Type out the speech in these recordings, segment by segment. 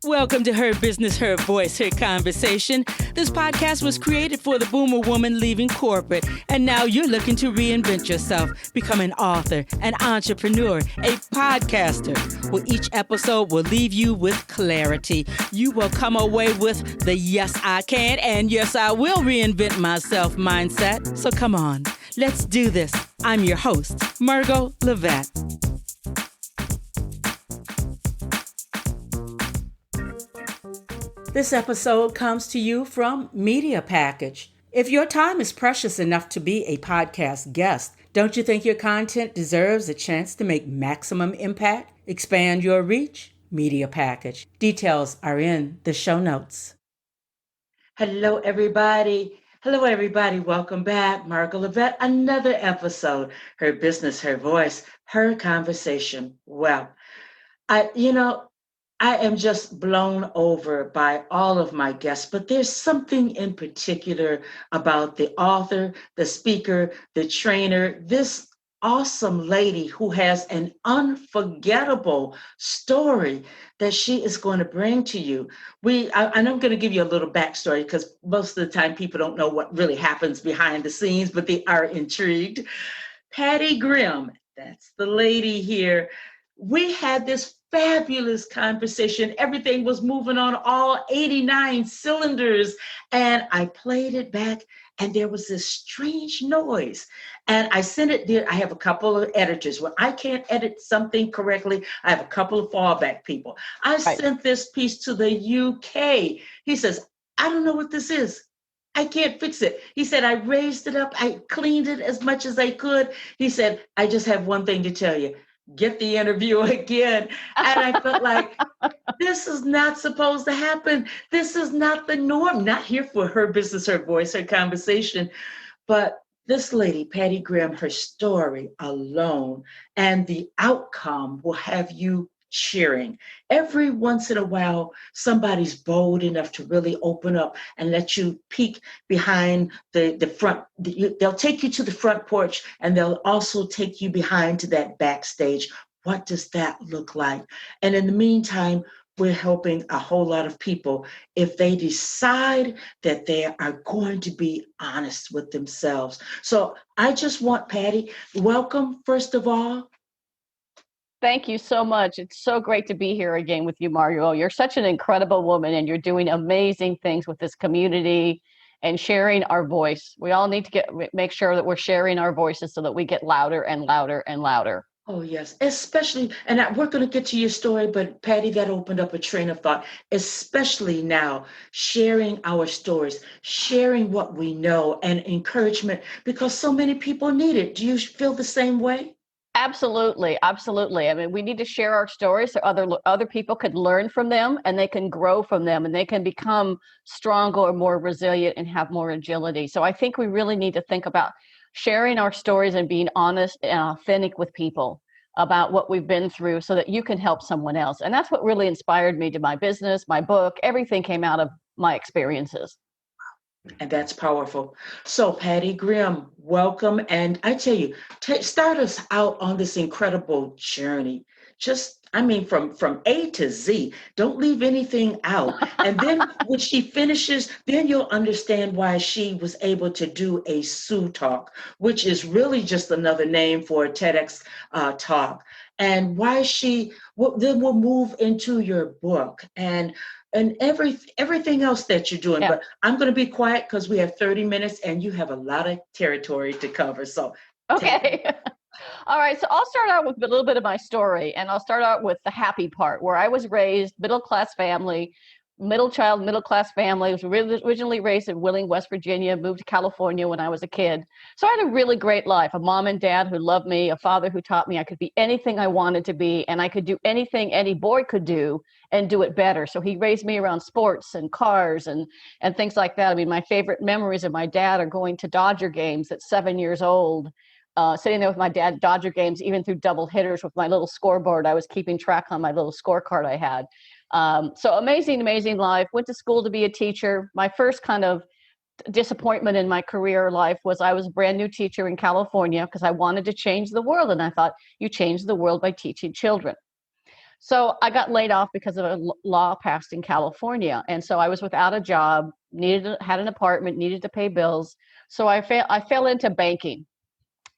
Welcome to Her Business, Her Voice, Her Conversation. This podcast was created for the boomer woman leaving corporate, and now you're looking to reinvent yourself, become an author, an entrepreneur, a podcaster. Well, each episode will leave you with clarity. You will come away with the yes, I can and yes, I will reinvent myself mindset. So come on, let's do this. I'm your host, Margot Levette. This episode comes to you from Media Package. If your time is precious enough to be a podcast guest, don't you think your content deserves a chance to make maximum impact? Expand your reach? Media Package. Details are in the show notes. Hello, everybody. Welcome back. Margot Levette, another episode. Her business, her voice, her conversation. Well, I am just blown over by all of my guests, but there's something in particular about the author, the speaker, the trainer, this awesome lady who has an unforgettable story that she is going to bring to you. And I'm going to give you a little backstory because most of the time people don't know what really happens behind the scenes, but they are intrigued. Pattie Grimm, that's the lady here. We had this fabulous conversation. Everything was moving on all 89 cylinders. And I played it back and there was this strange noise. And I sent it there. I have a couple of editors. When I can't edit something correctly, I have a couple of fallback people. I sent this piece to the UK. He says, I don't know what this is. I can't fix it. He said, I raised it up. I cleaned it as much as I could. He said, I just have one thing to tell you. Get the interview again. And I felt like this is not supposed to happen. This is not the norm. Not here for her business, her voice, her conversation. But this lady, Pattie Grimm, her story alone and the outcome will have you cheering. Every once in a while, somebody's bold enough to really open up and let you peek behind the front. They'll take you to the front porch and they'll also take you behind to that backstage. What does that look like? And in the meantime, we're helping a whole lot of people if they decide that they are going to be honest with themselves. So I just want, Pattie, welcome, first of all. Thank you so much. It's so great to be here again with you, Margot. You're such an incredible woman and you're doing amazing things with this community and sharing our voice. We all need to make sure that we're sharing our voices so that we get louder and louder and louder. Oh, yes, especially, and we're going to get to your story, but Pattie, that opened up a train of thought, especially now, sharing our stories, sharing what we know and encouragement, because so many people need it. Do you feel the same way? Absolutely. Absolutely. I mean, we need to share our stories so other people could learn from them and they can grow from them and they can become stronger or more resilient and have more agility. So I think we really need to think about sharing our stories and being honest and authentic with people about what we've been through so that you can help someone else. And that's what really inspired me to my business, my book. Everything came out of my experiences. And that's powerful. So Pattie Grimm, welcome. And I tell you, start us out on this incredible journey. From A to Z, don't leave anything out. And then when she finishes, then you'll understand why she was able to do a Sue Talk, which is really just another name for a TEDx talk. And why then we'll move into your book and everything else that you're doing. Yeah. But I'm going to be quiet because we have 30 minutes and you have a lot of territory to cover. So okay. All right. So I'll start out with a little bit of my story, and I'll start out with the happy part where I was raised middle-class family, middle-class family. I was originally raised in Wheeling, West Virginia, moved to California when I was a kid. So I had a really great life, a mom and dad who loved me, a father who taught me I could be anything I wanted to be, and I could do anything any boy could do and do it better. So he raised me around sports and cars and things like that. I mean, my favorite memories of my dad are going to Dodger games at 7 years old, sitting there with my dad, Dodger games, even through double hitters with my little scoreboard. I was keeping track on my little scorecard I had. So amazing life. Went to school to be a teacher. My first kind of disappointment in my career life was I was a brand new teacher in California because I wanted to change the world. And I thought, you change the world by teaching children. So I got laid off because of a law passed in California. And so I was without a job, had an apartment, needed to pay bills. So I fell into banking.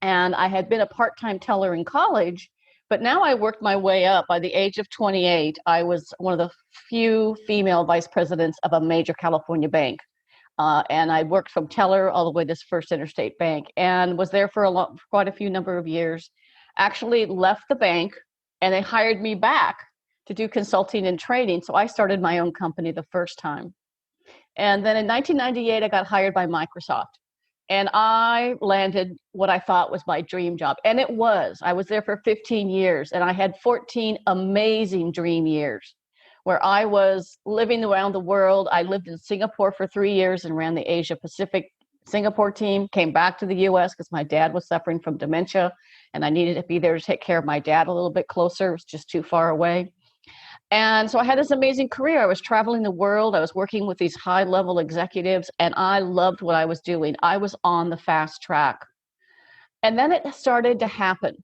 And I had been a part-time teller in college, but now I worked my way up. By the age of 28, I was one of the few female vice presidents of a major California bank. And I worked from teller all the way to this First Interstate Bank, and was there for quite a few number of years. Actually left the bank, and they hired me back to do consulting and training. So I started my own company the first time. And then in 1998, I got hired by Microsoft. And I landed what I thought was my dream job. And it was. I was there for 15 years, and I had 14 amazing dream years where I was living around the world. I lived in Singapore for 3 years and ran the Asia Pacific Singapore team, came back to the US because my dad was suffering from dementia, and I needed to be there to take care of my dad a little bit closer. It was just too far away. And so I had this amazing career. I was traveling the world. I was working with these high-level executives, and I loved what I was doing. I was on the fast track. And then it started to happen.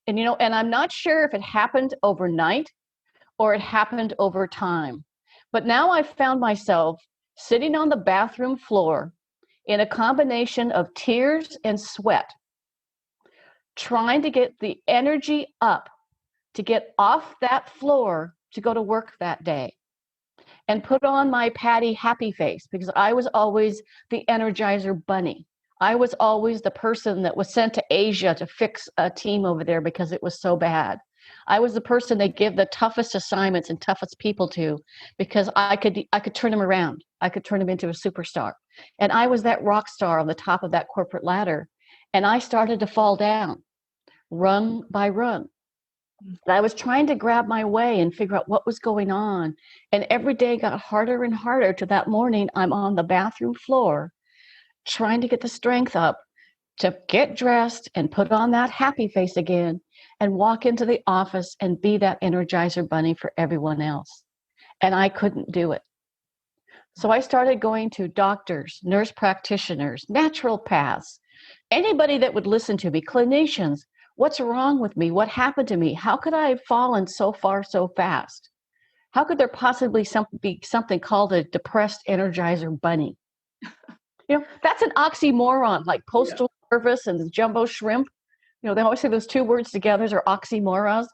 And I'm not sure if it happened overnight or it happened over time. But now I found myself sitting on the bathroom floor in a combination of tears and sweat, trying to get the energy up to get off that floor to go to work that day and put on my Pattie happy face, because I was always the Energizer bunny. I was always the person that was sent to Asia to fix a team over there because it was so bad. I was the person they give the toughest assignments and toughest people to, because I could turn them around. I could turn them into a superstar. And I was that rock star on the top of that corporate ladder. And I started to fall down, rung by rung. And I was trying to grab my way and figure out what was going on. And every day got harder and harder, to that morning I'm on the bathroom floor trying to get the strength up to get dressed and put on that happy face again and walk into the office and be that Energizer bunny for everyone else. And I couldn't do it. So I started going to doctors, nurse practitioners, naturopaths, anybody that would listen to me, clinicians. What's wrong with me? What happened to me? How could I have fallen so far so fast? How could there possibly be something called a depressed Energizer bunny? That's an oxymoron, like Postal Service and the jumbo shrimp. They always say those two words together are oxymorons.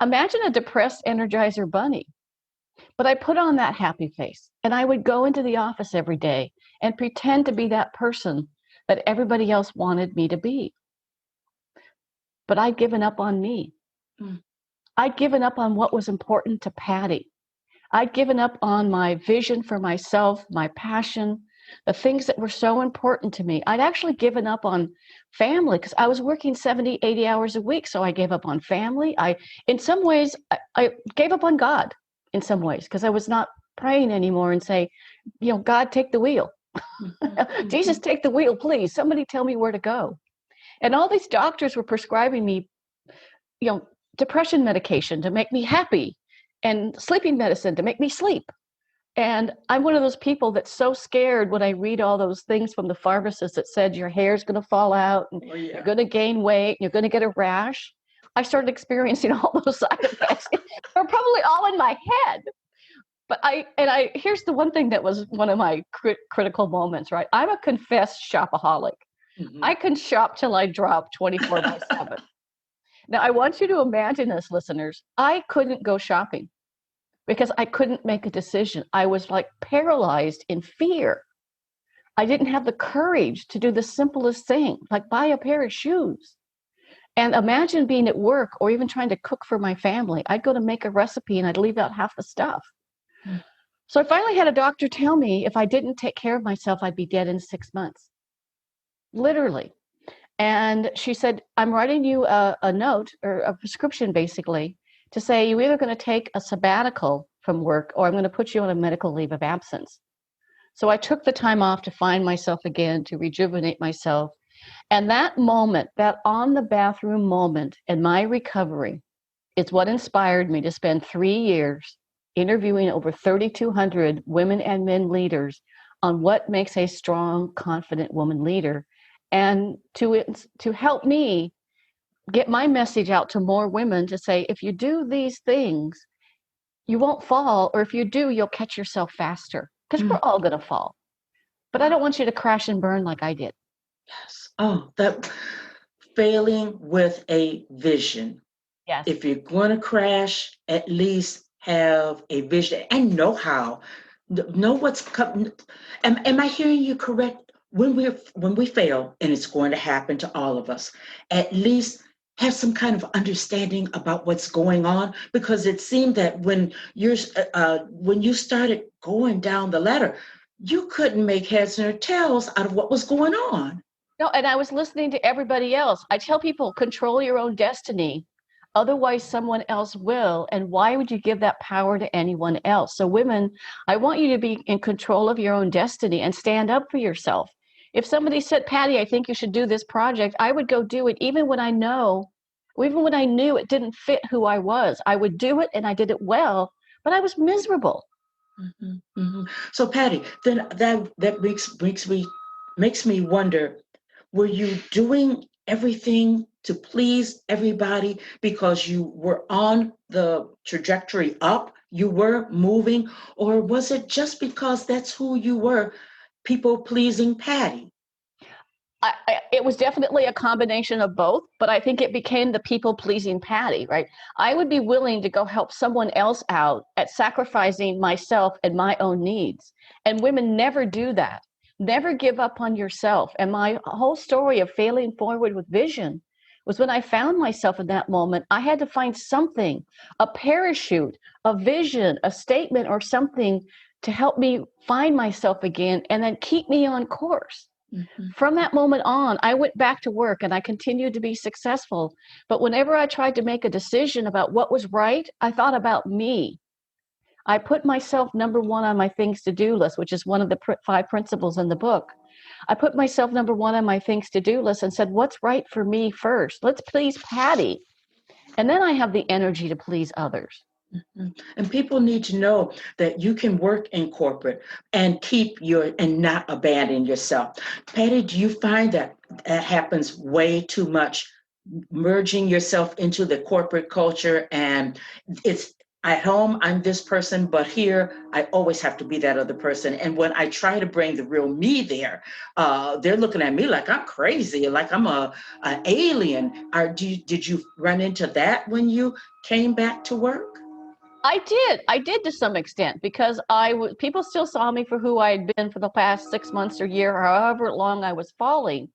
Imagine a depressed Energizer bunny. But I put on that happy face, and I would go into the office every day and pretend to be that person that everybody else wanted me to be. But I'd given up on me. I'd given up on what was important to Pattie. I'd given up on my vision for myself, my passion, the things that were so important to me. I'd actually given up on family because I was working 70, 80 hours a week. So I gave up on family. In some ways, I gave up on God in some ways, because I was not praying anymore and say, God, take the wheel. Jesus, take the wheel, please. Somebody tell me where to go. And all these doctors were prescribing me, depression medication to make me happy, and sleeping medicine to make me sleep. And I'm one of those people that's so scared when I read all those things from the pharmacist that said your hair's going to fall out, and you're going to gain weight, you're going to get a rash. I started experiencing all those side effects. They're probably all in my head. But here's the one thing that was one of my critical moments, right? I'm a confessed shopaholic. I can shop till I drop 24/7. Now, I want you to imagine this, listeners. I couldn't go shopping because I couldn't make a decision. I was like paralyzed in fear. I didn't have the courage to do the simplest thing, like buy a pair of shoes. And imagine being at work or even trying to cook for my family. I'd go to make a recipe and I'd leave out half the stuff. So I finally had a doctor tell me if I didn't take care of myself, I'd be dead in 6 months. Literally. And she said, I'm writing you a note or a prescription, basically, to say you're either going to take a sabbatical from work or I'm going to put you on a medical leave of absence. So I took the time off to find myself again, to rejuvenate myself. And that moment, that on the bathroom moment in my recovery, is what inspired me to spend 3 years interviewing over 3,200 women and men leaders on what makes a strong, confident woman leader, and to help me get my message out to more women to say, if you do these things, you won't fall, or if you do, you'll catch yourself faster because we're Mm, all going to fall. But I don't want you to crash and burn like I did. yes. Oh, that failing with a vision. Yes. If you're going to crash, at least have a vision and know how. Know what's coming. Am I hearing you correct? When we fail, and it's going to happen to all of us, at least have some kind of understanding about what's going on, because it seemed that when you started going down the ladder, you couldn't make heads or tails out of what was going on. No, and I was listening to everybody else. I tell people, control your own destiny. Otherwise, someone else will. And why would you give that power to anyone else? So, women, I want you to be in control of your own destiny and stand up for yourself. If somebody said, Patty, I think you should do this project, I would go do it, even when even when I knew it didn't fit who I was. I would do it, and I did it well, but I was miserable. Mhm, mhm. So, Patty, then that makes me wonder, were you doing everything to please everybody because you were on the trajectory up, you were moving, or was it just because that's who you were, people pleasing Patty? It was definitely a combination of both, but I think it became the people pleasing Patty, right? I would be willing to go help someone else out at sacrificing myself and my own needs. And women never do that. Never give up on yourself. And my whole story of failing forward with vision was when I found myself in that moment, I had to find something, a parachute, a vision, a statement, or something to help me find myself again and then keep me on course. Mhm. From that moment on, I went back to work and I continued to be successful. But whenever I tried to make a decision about what was right, I thought about me. I put myself number one on my things to do list, which is one of the five principles in the book. I put myself number one on my things to do list and said, what's right for me first? Let's please Patty. And then I have the energy to please others. Mhm. And people need to know that you can work in corporate and and not abandon yourself. Patty, do you find that that happens way too much, merging yourself into the corporate culture, and it's at home I'm this person, but here I always have to be that other person, and when I try to bring the real me there, they're looking at me like I'm crazy, like I'm an alien. Did you run into that when you came back to work? I did. I did to some extent because people still saw me for who I had been for the past 6 months or year, or however long I was falling.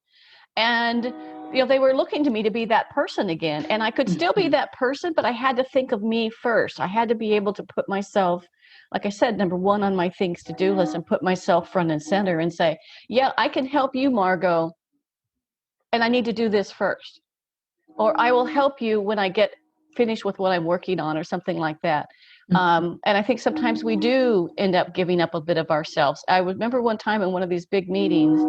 And they were looking to me to be that person again, and I could still be Mhm. that person, but I had to think of me first. I had to be able to put myself, like I said, number one on my things to do list, and put myself front and center and say, yeah, I can help you, Margot, and I need to do this first, or I will help you when I get finished with what I'm working on, or something like that. And I think sometimes we do end up giving up a bit of ourselves. I remember one time in one of these big meetings,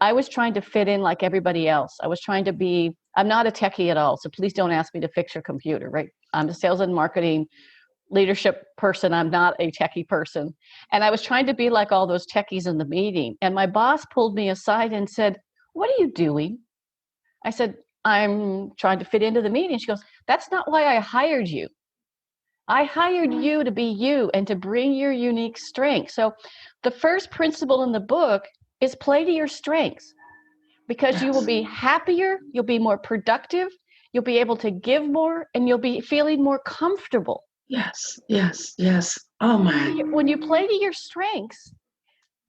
I was trying to fit in like everybody else. I was trying to be, I'm not a techie at all, so please don't ask me to fix your computer, right? I'm a sales and marketing leadership person. I'm not a techie person. And I was trying to be like all those techies in the meeting. And my boss pulled me aside and said, what are you doing? I said, I'm trying to fit into the meeting. She goes, that's not why I hired you. I hired you to be you and to bring your unique strengths. So the first principle in the book is play to your strengths, because you will Yes, be happier, you'll be more productive, you'll be able to give more, and you'll be feeling more comfortable. yes, yes, yes. Oh my. When you play to your strengths,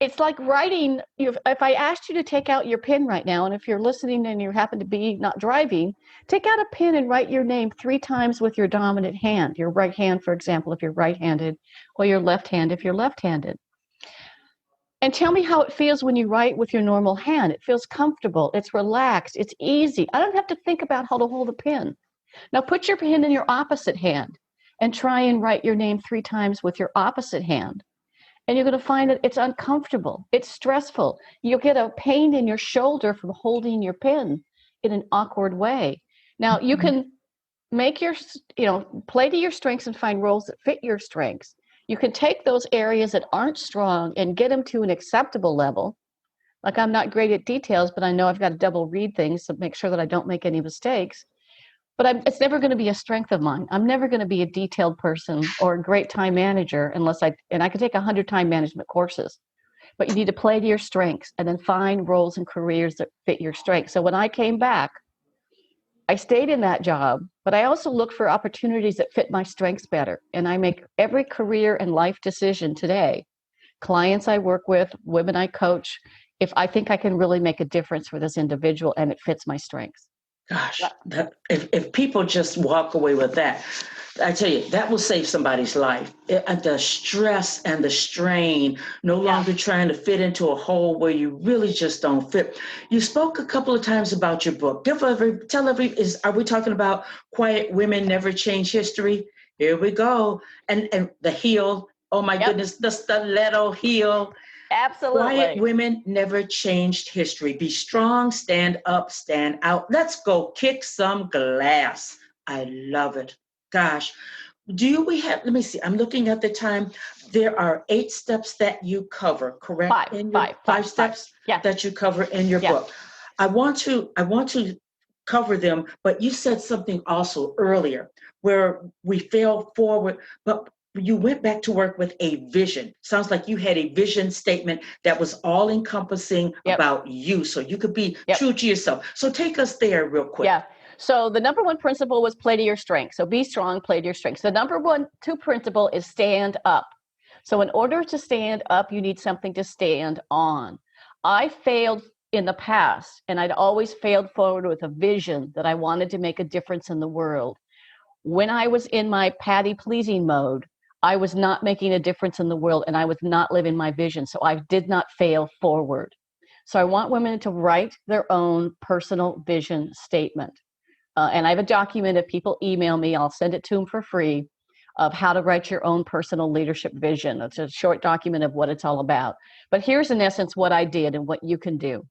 it's like writing. If I asked you to take out your pen right now, and if you're listening and you happen to be not driving, take out a pen and write your name 3 times with your dominant hand, your right hand, for example, if you're right-handed, or your left hand if you're left-handed. And tell me how it feels when you write with your normal hand. It feels comfortable, it's relaxed, it's easy. I don't have to think about how to hold a pen. Now put your pen in your opposite hand and try and write your name 3 times with your opposite hand. And you're going to find that it's uncomfortable, it's stressful. You'll get a pain in your shoulder from holding your pen in an awkward way. Now you Mhm. can make play to your strengths and find roles that fit your strengths. You can take those areas that aren't strong and get them to an acceptable level. Like, I'm not great at details, but I know I've got to double read things to make sure that I don't make any mistakes. but it's never going to be a strength of mine. I'm never going to be a detailed person or a great time manager and I could take 100 time management courses, but you need to play to your strengths and then find roles and careers that fit your strengths. So when I came back, I stayed in that job, but I also look for opportunities that fit my strengths better. And I make every career and life decision today, clients I work with, women I coach, if I think I can really make a difference for this individual and it fits my strengths. Gosh, if people just walk away with that, I tell you, that will save somebody's life. The stress and the strain, no longer trying to fit into a hole where you really just don't fit. You spoke a couple of times about your book. Are we talking about Quiet Women Never Change History? Here we go. And the heel, oh my goodness, the stiletto heel. Absolutely. Quiet women never changed history. Be strong, stand up, stand out. Let's go kick some glass. I love it. Gosh, let me see, I'm looking at the time. There are 8 steps that you cover, correct? Five steps that you cover in your book. I want to cover them, but you said something also earlier where we fail forward, but you went back to work with a vision. Sounds like you had a vision statement that was all encompassing about you, so you could be true to yourself. So take us there real quick. Yeah. So the number 1 principle was play to your strengths. So be strong, play to your strengths. The number 2 principle is stand up. So in order to stand up, you need something to stand on. I failed in the past, and I'd always failed forward with a vision that I wanted to make a difference in the world. When I was in my Patty pleasing mode, I was not making a difference in the world, and I was not living my vision. So I did not fail forward. So I want women to write their own personal vision statement. And I have a document. If people email me, I'll send it to them for free, of how to write your own personal leadership vision. It's a short document of what it's all about. But here's in essence what I did and what you can do.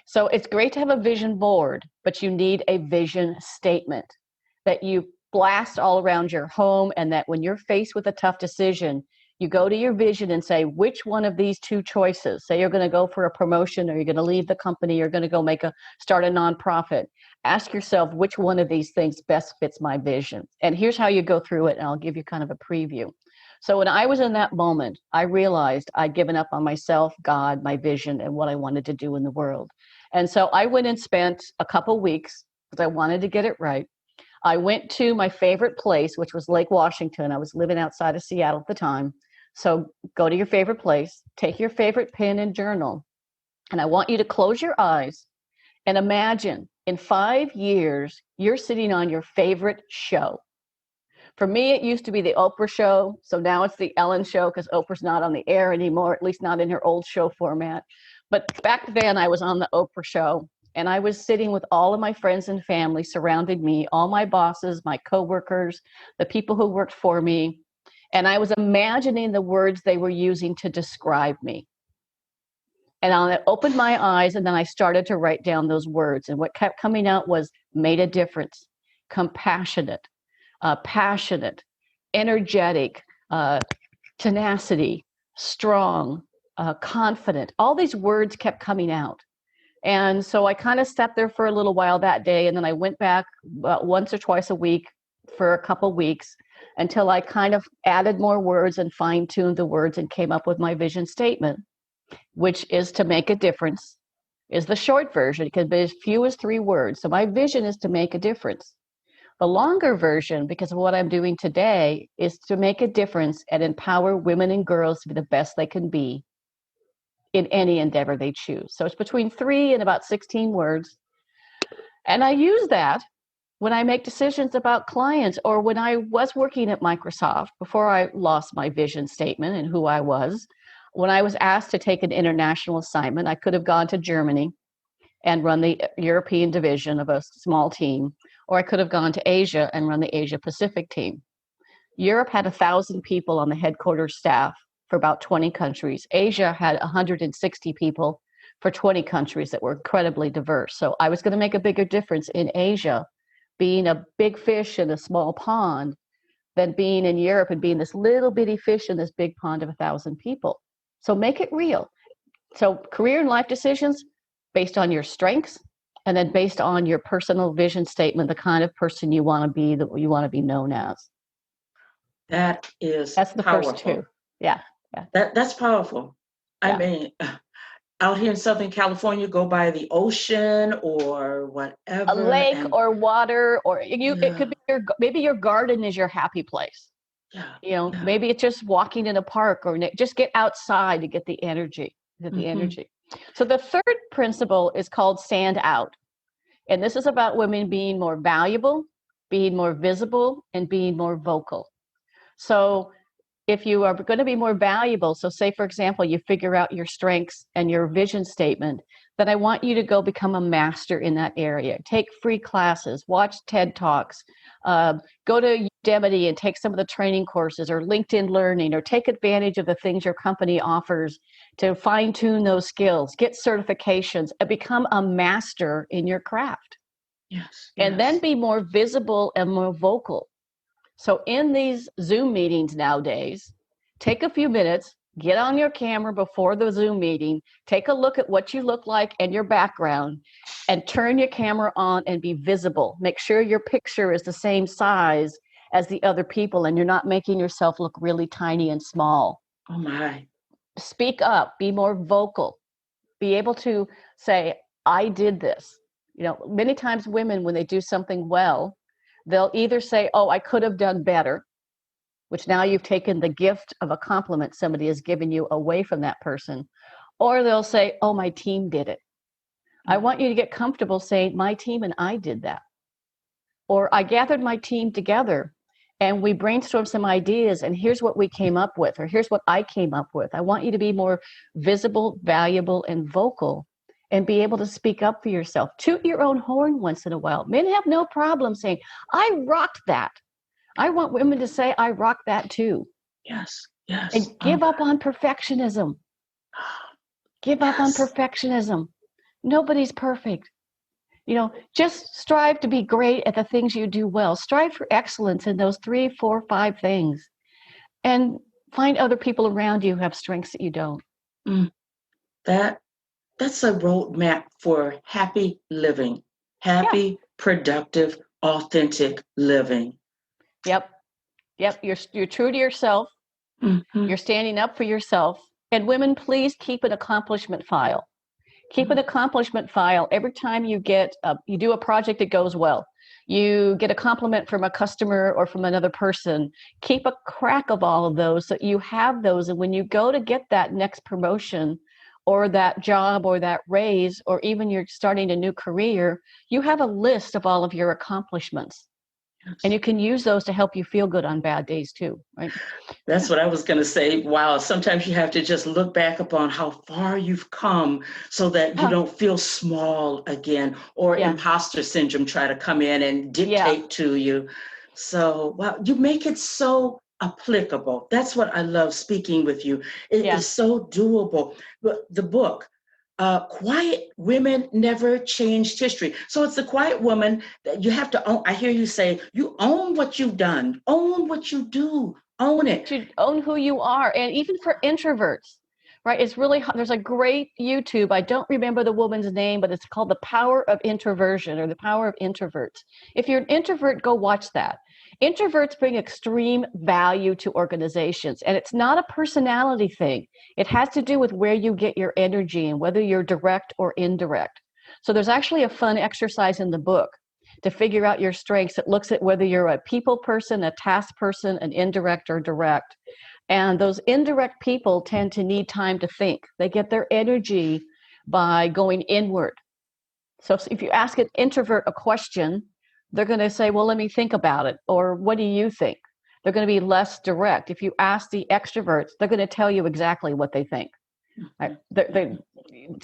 So it's great to have a vision board, but you need a vision statement that you blast all around your home, and that when you're faced with a tough decision, you go to your vision and say, which one of these 2 choices, say you're going to go for a promotion, or you're going to leave the company, you're going to go start a nonprofit. Ask yourself which one of these things best fits my vision. And here's how you go through it, and I'll give you kind of a preview. So when I was in that moment, I realized I'd given up on myself, God, my vision, and what I wanted to do in the world. And so I went and spent a couple weeks, because I wanted to get it right. I went to my favorite place, which was Lake Washington. I was living outside of Seattle at the time. So go to your favorite place, take your favorite pen and journal, and I want you to close your eyes and imagine in 5 years, you're sitting on your favorite show. For me, it used to be the Oprah show. So now it's the Ellen show, because Oprah's not on the air anymore, at least not in her old show format. But back then I was on the Oprah show. And I was sitting with all of my friends and family surrounding me, all my bosses, my coworkers, the people who worked for me. And I was imagining the words they were using to describe me. And I opened my eyes, and then I started to write down those words. And what kept coming out was made a difference, compassionate, passionate, energetic, tenacity, strong, confident. All these words kept coming out. And so I kind of sat there for a little while that day, and then I went back once or twice a week for a couple weeks until I kind of added more words and fine-tuned the words and came up with my vision statement, which is to make a difference, is the short version. It can be as few as 3 words. So my vision is to make a difference. The longer version, because of what I'm doing today, is to make a difference and empower women and girls to be the best they can be in any endeavor they choose. So it's between 3 and about 16 words. And I use that when I make decisions about clients, or when I was working at Microsoft before I lost my vision statement and who I was. When I was asked to take an international assignment, I could have gone to Germany and run the European division of a small team, or I could have gone to Asia and run the Asia Pacific team. Europe had 1,000 people on the headquarters staff for about 20 countries. Asia had 160 people for 20 countries that were incredibly diverse. So I was going to make a bigger difference in Asia, being a big fish in a small pond, than being in Europe and being this little bitty fish in this big pond of 1,000 people. So make it real. So career and life decisions based on your strengths And then based on your personal vision statement, the kind of person you want to be, that you want to be known as. That is That's the powerful. first two. Yeah. Yeah. That's powerful. I Yeah. mean, out here in Southern California, go by the ocean or A whatever. lake And or water, or it yeah, could be maybe your garden is your happy place. yeah, You know, yeah. maybe it's just walking in a park, or just get outside to get the energy, Hmm. So the third principle is called stand out. And this is about women being more valuable, being more visible, and being more vocal. So if you are going to be more valuable, so say, for example, you figure out your strengths and your vision statement, then I want you to go become a master in that area. Take free classes, watch TED Talks, go to Udemy and take some of the training courses, or LinkedIn Learning, or take advantage of the things your company offers to fine tune those skills, get certifications, and become a master in your craft. Yes, And then yes. be more visible and more vocal. So in these Zoom meetings nowadays, take a few minutes, get on your camera before the Zoom meeting, take a look at what you look like and your background, and turn your camera on and be visible. Make sure your picture is the same size as the other people and you're not making yourself look really tiny and small. Oh my. Speak up, be more vocal, be able to say, I did this. You know, many times women, when they do something well, they'll either say, oh, I could have done better, which now you've taken the gift of a compliment somebody has given you away from that person. Or they'll say, oh, my team did it. I want you to get comfortable saying, my team and I did that. Or I gathered my team together and we brainstormed some ideas and here's what we came up with, or here's what I came up with. I want you to be more visible, valuable, and vocal, and be able to speak up for yourself. Toot your own horn once in a while. Men have no problem saying, I rocked that. I want women to say, I rock that too. Yes, And yes. give up on perfectionism. Give up on Yes. perfectionism. Nobody's perfect. You know, just strive to be great at the things you do well. Strive for excellence in those 3, 4, 5 things. And find other people around you who have strengths that you don't. Mm, that's a roadmap for happy living, Yeah. happy, productive, authentic living. Yep. Yep. You're true to yourself. Mm-hmm. You're standing up for yourself. And women, please keep an accomplishment file. Keep an accomplishment file every time you do a project that goes well. You get a compliment from a customer or from another person. Keep a track of all of those so you have those. And when you go to get that next promotion or that job or that raise, or even you're starting a new career, you have a list of all of your accomplishments. And you can use those to help you feel good on bad days too, right? That's what I was going to say. Wow, sometimes you have to just look back upon how far you've come so that you Yeah. don't feel small again, or Yeah. imposter syndrome try to come in and Yeah. dictate to you. So, wow, you make it so applicable. That's what I love speaking with you. It Yeah. is so doable. But the book, Quiet Women Never Changed History. So it's the quiet woman that you have to own. I hear you say, you own what you've done, own what you do, own it. To own who you are. And even for introverts, right? It's really, there's a great YouTube. I don't remember the woman's name, but it's called The Power of Introversion, or The Power of Introverts. If you're an introvert, go watch that. Introverts bring extreme value to organizations, and it's not a personality thing. It has to do with where you get your energy and whether you're direct or indirect. So there's actually a fun exercise in the book to figure out your strengths. It looks at whether you're a people person, a task person, an indirect or direct. And those indirect people tend to need time to think. They get their energy by going inward. So if you ask an introvert a question, they're going to say, well, let me think about it. Or what do you think? They're going to be less direct. If you ask the extroverts, they're going to tell you exactly what they think. Right?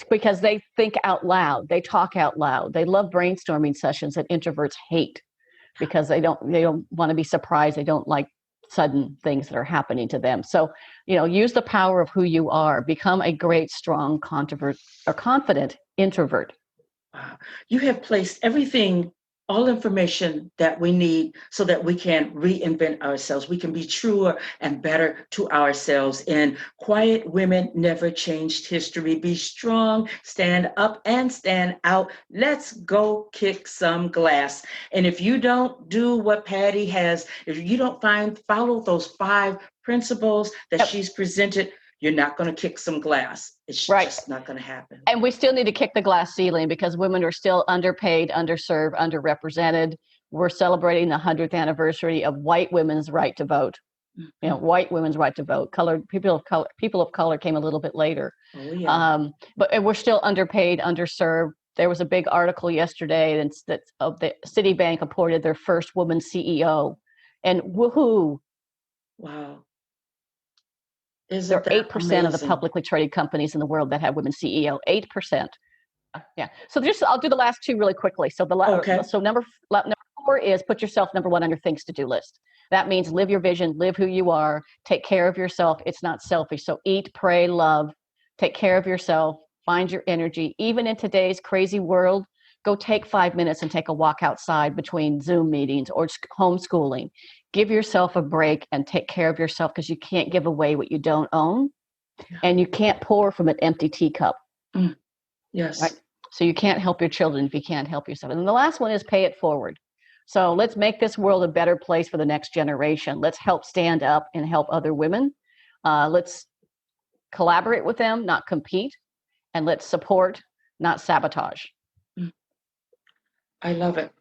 Because they think out loud, they talk out loud. They love brainstorming sessions that introverts hate because they don't want to be surprised. They don't like sudden things that are happening to them. So, use the power of who you are. Become a great, strong, confident introvert. You have placed everything all information that we need so that we can reinvent ourselves. We can be truer and better to ourselves. And quiet women never changed history. Be strong, stand up and stand out. Let's go kick some glass. And if you don't do what Patty has, if you don't follow those 5 principles that Yep. she's presented, you're not going to kick some glass. It's Right. just not going to happen. And we still need to kick the glass ceiling because women are still underpaid, underserved, underrepresented. We're celebrating the 100th anniversary of white women's right to vote. You know, white women's right to vote. Colored people of color came a little bit later. Oh, yeah. But we're still underpaid, underserved. There was a big article yesterday that the Citibank appointed their first woman CEO, and woohoo! Wow. There are 8% of the publicly traded companies in the world that have women CEO. 8%. Yeah. So I'll do the last 2 really quickly. So so number 4 is put yourself number 1 on your things to do list. That means live your vision, live who you are, take care of yourself. It's not selfish. So eat, pray, love, take care of yourself, find your energy. Even in today's crazy world, go take 5 minutes and take a walk outside between Zoom meetings or homeschooling. Give yourself a break and take care of yourself because you can't give away what you don't own, and you can't pour from an empty teacup. Yes. Right? So you can't help your children if you can't help yourself. And the last one is pay it forward. So let's make this world a better place for the next generation. Let's help stand up and help other women. Let's collaborate with them, not compete. And let's support, not sabotage. I love it.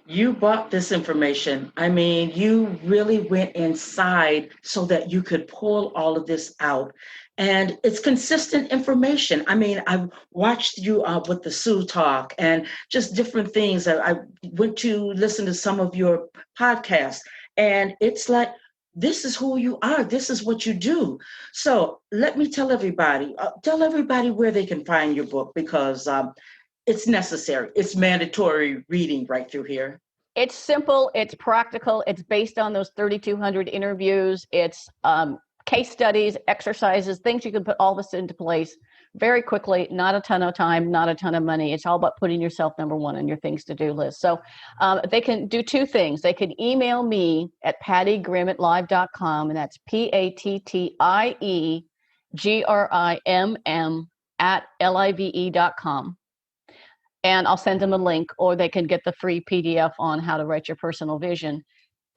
You bought this information. I mean, you really went inside so that you could pull all of this out. And it's consistent information. I mean, I watched you with the Sue Talk and just different things. I went to listen to some of your podcasts, and it's like, this is who you are. This is what you do. So let me tell everybody where they can find your book, because it's necessary. It's mandatory reading right through here. It's simple. It's practical. It's based on those 3,200 interviews. It's case studies, exercises, things you can put all this into place very quickly. Not a ton of time, not a ton of money. It's all about putting yourself number 1 on your things to do list. So they can do 2 things. They can email me at PattieGrimm@live.com, and that's PATTIEGRIMM@LIVE.com. And I'll send them a link, or they can get the free PDF on how to write your personal vision.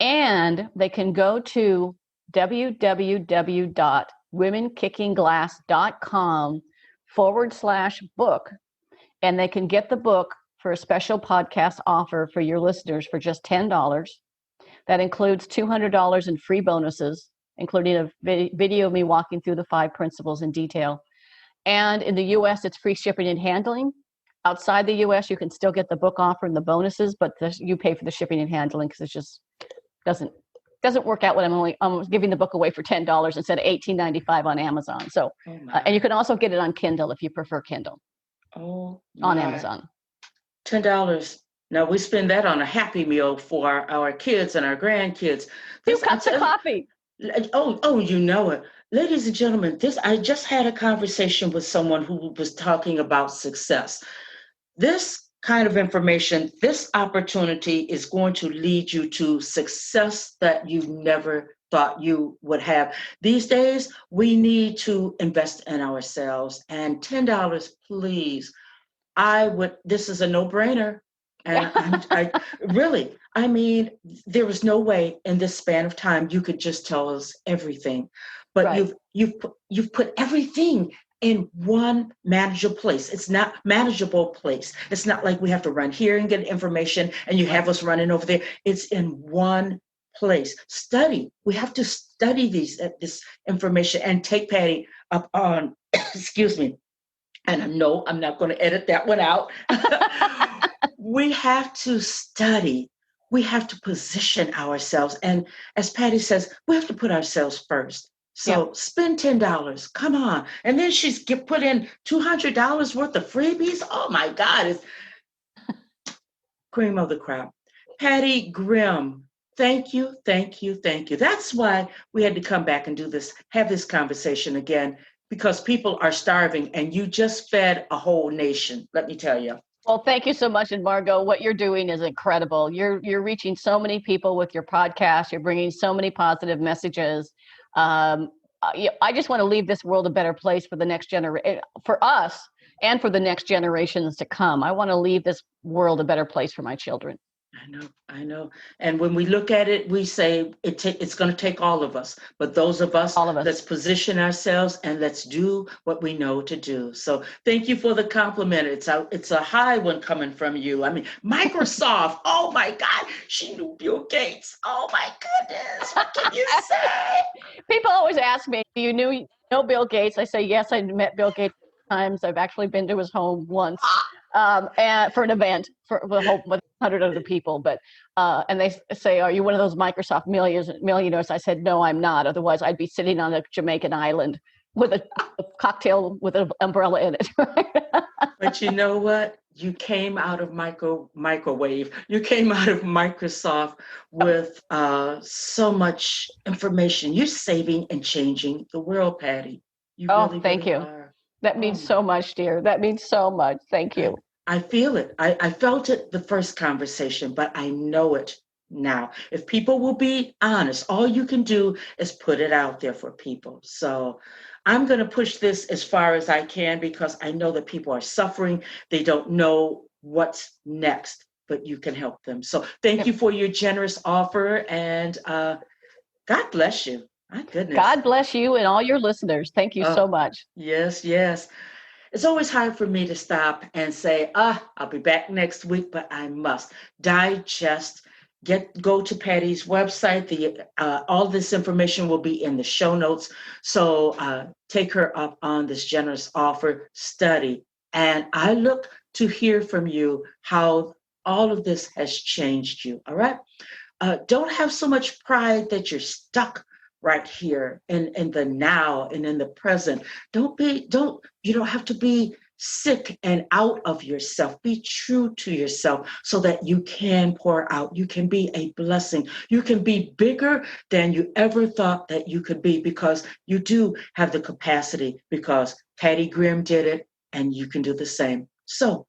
And they can go to www.womenkickinglass.com/book. And they can get the book for a special podcast offer for your listeners for just $10. That includes $200 in free bonuses, including a video of me walking through the 5 principles in detail. And in the US, it's free shipping and handling. Outside the US, you can still get the book offer and the bonuses, but you pay for the shipping and handling because it just doesn't work out when I'm giving the book away for $10 instead of $18.95 on Amazon. So, and you can also get it on Kindle if you prefer Kindle. Oh, on Amazon. $10. Now we spend that on a Happy Meal for our kids and our grandkids. 2 cups of coffee. Oh, you know it. Ladies and gentlemen, I just had a conversation with someone who was talking about success. This kind of information, this opportunity is going to lead you to success that you never thought you would have. These days, we need to invest in ourselves. And $10, please. This is a no-brainer. And I mean, there was no way in this span of time you could just tell us everything. But right. you've put everything in one manageable place. It's not manageable place. It's not like we have to run here and get information and you have us running over there. It's in one place. Study. We have to study this information and take Patty up on, excuse me. And no, I'm not going to edit that one out. We have to study. We have to position ourselves. And as Patty says, we have to put ourselves first. So spend $10. Come on. And then she's put in $200 worth of freebies. Oh my God. It's cream of the crop. Pattie Grimm, thank you, thank you, thank you. That's why we had to come back and have this conversation again, because people are starving and you just fed a whole nation, let me tell you. Well, thank you so much. And Margot, what you're doing is incredible. You're reaching so many people with your podcast. You're bringing so many positive messages. I just want to leave this world a better place for the next generation, for us, and for the next generations to come. I want to leave this world a better place for my children. I know. And when we look at it, we say it's going to take all of us. But those of us, let's position ourselves and let's do what we know to do. So thank you for the compliment. It's a high one coming from you. I mean, Microsoft. Oh my God, she knew Bill Gates. Oh my goodness, what can you say? People always ask me, "Do you know Bill Gates?" I say, "Yes, I met Bill Gates times. I've actually been to his home once." And for an event with 100 other people, but and they say, "Are you one of those Microsoft millionaires?" I said, "No, I'm not. Otherwise, I'd be sitting on a Jamaican island with a cocktail with an umbrella in it." But you know what? You came out of microwave. You came out of Microsoft with so much information. You're saving and changing the world, Patty. You really, thank you. Are. That means so much, dear. That means so much. Thank you. I feel it. I felt it the first conversation, but I know it now. If people will be honest, all you can do is put it out there for people. So I'm going to push this as far as I can because I know that people are suffering. They don't know what's next, but you can help them. So thank you for your generous offer, and God bless you. My goodness. God bless you and all your listeners. Thank you so much. Yes, yes. It's always hard for me to stop and say, I'll be back next week, but I must digest, go to Pattie's website. All this information will be in the show notes. So take her up on this generous offer, study. And I look to hear from you how all of this has changed you. All right. Don't have so much pride that you're stuck right here in the now and in the present. You don't have to be sick and out of yourself. Be true to yourself so that you can pour out. You can be a blessing. You can be bigger than you ever thought that you could be because you do have the capacity, because Pattie Grimm did it and you can do the same. So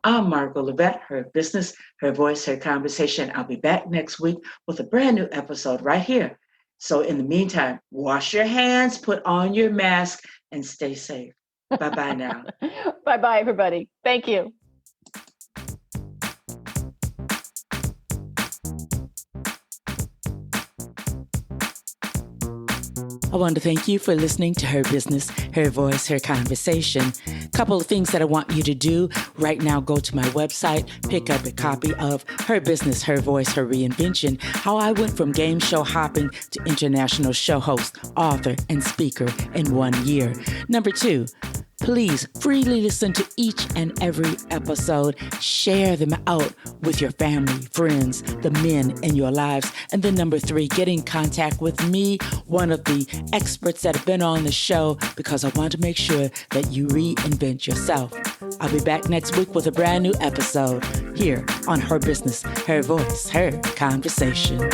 I'm Margot Levette, her business, her voice, her conversation. I'll be back next week with a brand new episode right here. So in the meantime, wash your hands, put on your mask, and stay safe. Bye-bye now. Bye-bye, everybody. Thank you. I want to thank you for listening to Her Business, Her Voice, Her Conversation. Couple of things that I want you to do right now. Go to my website, pick up a copy of Her Business, Her Voice, Her Reinvention, how I went from game show hopping to international show host, author, and speaker in 1 year. Number 2, please freely listen to each and every episode. Share them out with your family, friends, the men in your lives. And then number 3, get in contact with me, one of the experts that have been on the show, because I want to make sure that you reinvent yourself. I'll be back next week with a brand new episode here on Her Business, Her Voice, Her Conversation.